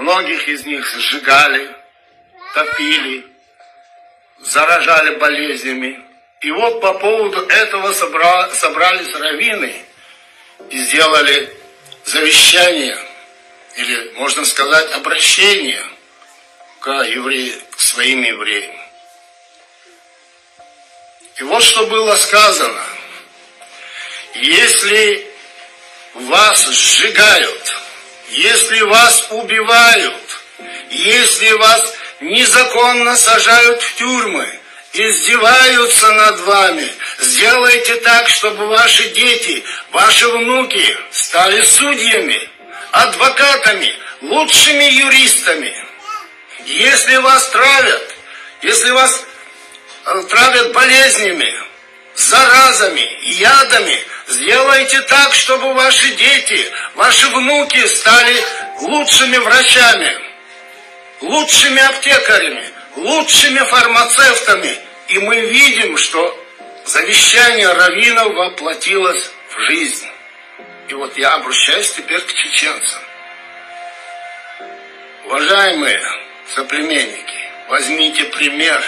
Многих из них сжигали, топили, заражали болезнями. И вот по поводу этого собрались раввины и сделали завещание, или, можно сказать, обращение к своим евреям. И вот что было сказано. Если вас сжигают, если вас убивают, если вас незаконно сажают в тюрьмы, издеваются над вами, сделайте так, чтобы ваши дети, ваши внуки стали судьями, адвокатами, лучшими юристами. Если вас травят, если вас травят болезнями, заразами, ядами, сделайте так, чтобы ваши дети, ваши внуки стали лучшими врачами, лучшими аптекарями, лучшими фармацевтами. И мы видим, что завещание раввинов воплотилось в жизнь. И вот я обращаюсь теперь к чеченцам. Уважаемые соплеменники, возьмите пример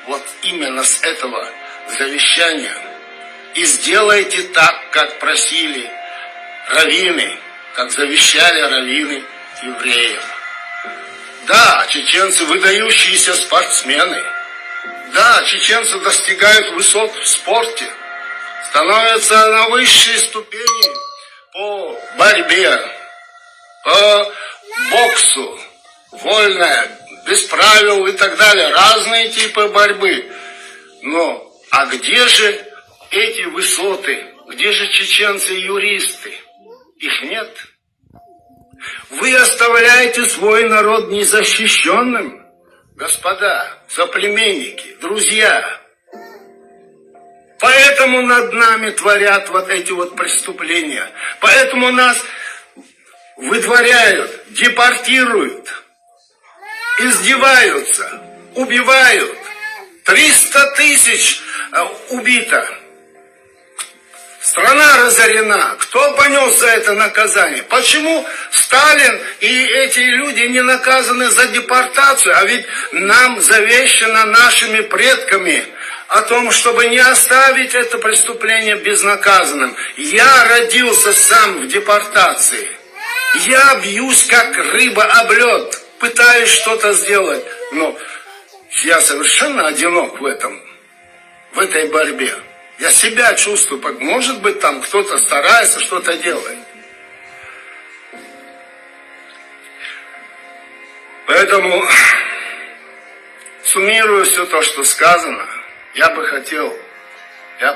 вот именно с этого завещания и сделайте так, как просили раввины, как завещали раввины евреям. Да, чеченцы выдающиеся спортсмены. Да, чеченцы достигают высот в спорте, становятся на высшие ступени по борьбе, по боксу, вольная, без правил и так далее, разные типы борьбы. Но, а где же эти высоты? Где же чеченцы-юристы? Их нет. Вы оставляете свой народ незащищенным, господа, соплеменники, друзья. Поэтому над нами творят вот эти вот преступления. Поэтому нас выдворяют, депортируют, издеваются, убивают. 300 тысяч убито. Страна разорена. Кто понес за это наказание? Почему Сталин и эти люди не наказаны за депортацию? А ведь нам завещано нашими предками о том, чтобы не оставить это преступление безнаказанным. Я родился сам в депортации. Я бьюсь, как рыба об лед, пытаюсь что-то сделать. Но я совершенно одинок в этой борьбе. Я себя чувствую, может быть, там кто-то старается, что-то делает. Поэтому, суммируя все то, что сказано, я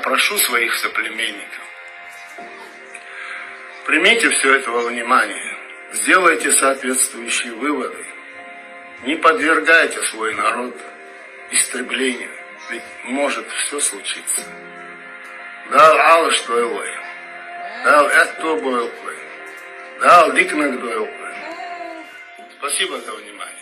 прошу своих соплеменников, примите все это во внимание, сделайте соответствующие выводы, не подвергайте свой народ истреблению, ведь может все случиться. Дал Аллах что Элой, дал это Бой, дал Дикнак Дой. Спасибо за внимание.